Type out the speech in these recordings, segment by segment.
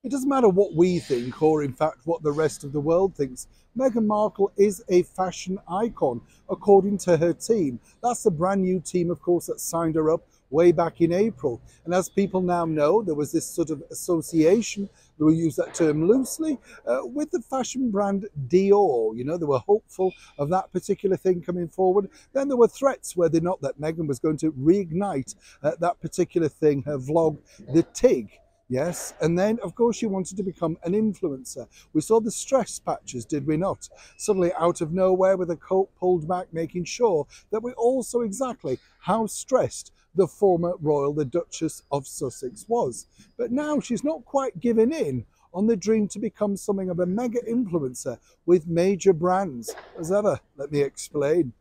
It doesn't matter what we think, or in fact what the rest of the world thinks. Meghan Markle is a fashion icon, according to her team. That's the brand new team, of course, that signed her up way back in April. And as people now know, there was this sort of association, we'll use that term loosely, with the fashion brand Dior. You know, they were hopeful of that particular thing coming forward. Then there were threats, were there not, that Meghan was going to reignite that particular thing, her vlog, The Tig. Yes, and then of course she wanted to become an influencer. We saw the stress patches, did we not? Suddenly out of nowhere with a coat pulled back, making sure that we all saw exactly how stressed the former royal, the Duchess of Sussex, was. But now she's not quite given in on the dream to become something of a mega influencer with major brands. As ever, let me explain.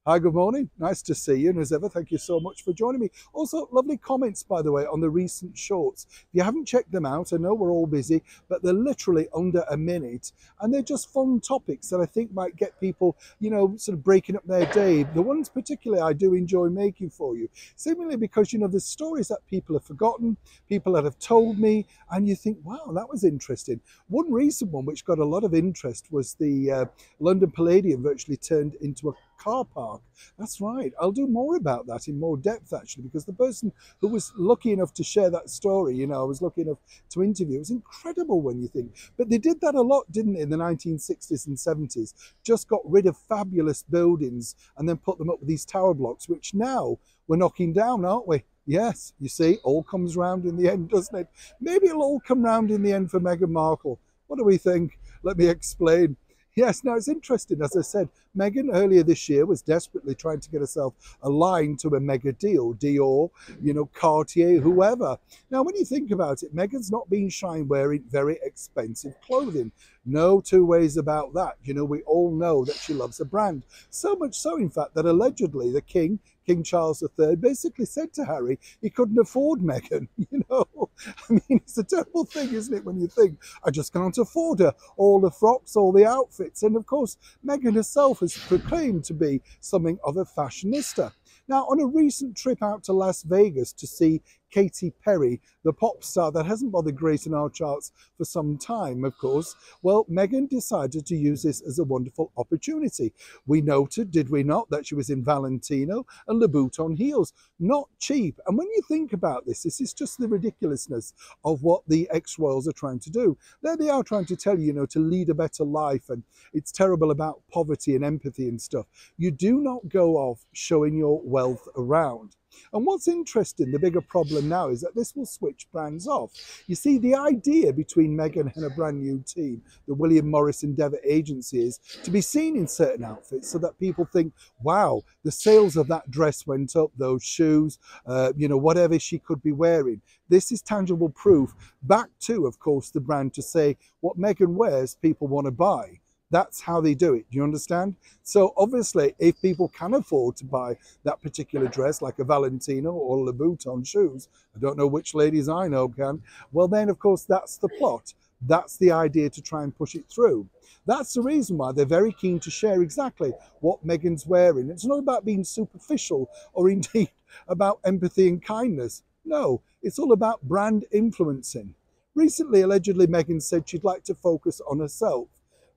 Hi, good morning. Nice to see you. And as ever, thank you so much for joining me. Also, lovely comments, by the way, on the recent shorts. If you haven't checked them out, I know we're all busy, but they're literally under a minute. And they're just fun topics that I think might get people, you know, sort of breaking up their day. The ones particularly I do enjoy making for you. Seemingly because, you know, there's stories that people have forgotten, people that have told me, and you think, wow, that was interesting. One recent one which got a lot of interest was the London Palladium virtually turned into a car park. That's right. I'll do more about that in more depth, actually, because the person who was lucky enough to share that story, you know, I was lucky enough to interview. It was incredible when you think. But they did that a lot, didn't they, in the 1960s and 70s? Just got rid of fabulous buildings and then put them up with these tower blocks, which now we're knocking down, aren't we? Yes, you see, all comes round in the end, doesn't it? Maybe it'll all come round in the end for Meghan Markle. What do we think? Let me explain. Yes, now it's interesting, as I said, Meghan earlier this year was desperately trying to get herself aligned to a mega deal, Dior, you know, Cartier, whoever. Now, when you think about it, Meghan's not been shy in wearing very expensive clothing. No two ways about that. You know, we all know that she loves a brand. So much so, in fact, that allegedly the King Charles III, basically said to Harry he couldn't afford Meghan. You know, I mean, it's a terrible thing, isn't it, when you think, I just can't afford her, all the frocks, all the outfits. And of course, Meghan herself has proclaimed to be something of a fashionista. Now, on a recent trip out to Las Vegas to see Katy Perry, the pop star that hasn't bothered gracing our charts for some time, of course, well, Meghan decided to use this as a wonderful opportunity. We noted, did we not, that she was in Valentino and Louboutin heels. Not cheap. And when you think about this is just the ridiculousness of what the ex-royals are trying to do. There they are trying to tell you, you know, to lead a better life, and it's terrible about poverty and empathy and stuff. You do not go off showing your wealth around. And what's interesting, the bigger problem now, is that this will switch brands off. You see, the idea between Meghan and a brand new team, the William Morris Endeavour agency, is to be seen in certain outfits so that people think, wow, the sales of that dress went up, those shoes, you know, whatever she could be wearing. This is tangible proof back to, of course, the brand to say what Meghan wears, people want to buy. That's how they do it. Do you understand? So obviously, if people can afford to buy that particular dress, like a Valentino or Louboutin shoes, I don't know which ladies I know can, well then, of course, that's the plot. That's the idea to try and push it through. That's the reason why they're very keen to share exactly what Meghan's wearing. It's not about being superficial or indeed about empathy and kindness. No, it's all about brand influencing. Recently, allegedly, Meghan said she'd like to focus on herself.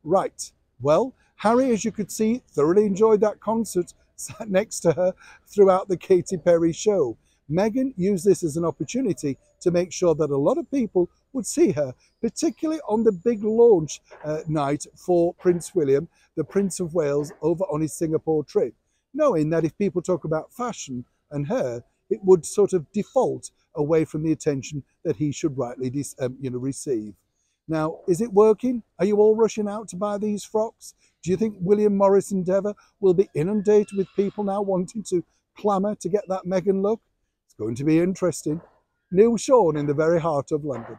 Right. Well, Harry, as you could see, thoroughly enjoyed that concert, sat next to her throughout the Katy Perry show. Meghan used this as an opportunity to make sure that a lot of people would see her, particularly on the big launch night for Prince William, the Prince of Wales, over on his Singapore trip, knowing that if people talk about fashion and her, it would sort of default away from the attention that he should rightly receive. Now, is it working? Are you all rushing out to buy these frocks? Do you think William Morris Endeavour will be inundated with people now wanting to clamour to get that Meghan look? It's going to be interesting. Neil Sean in the very heart of London.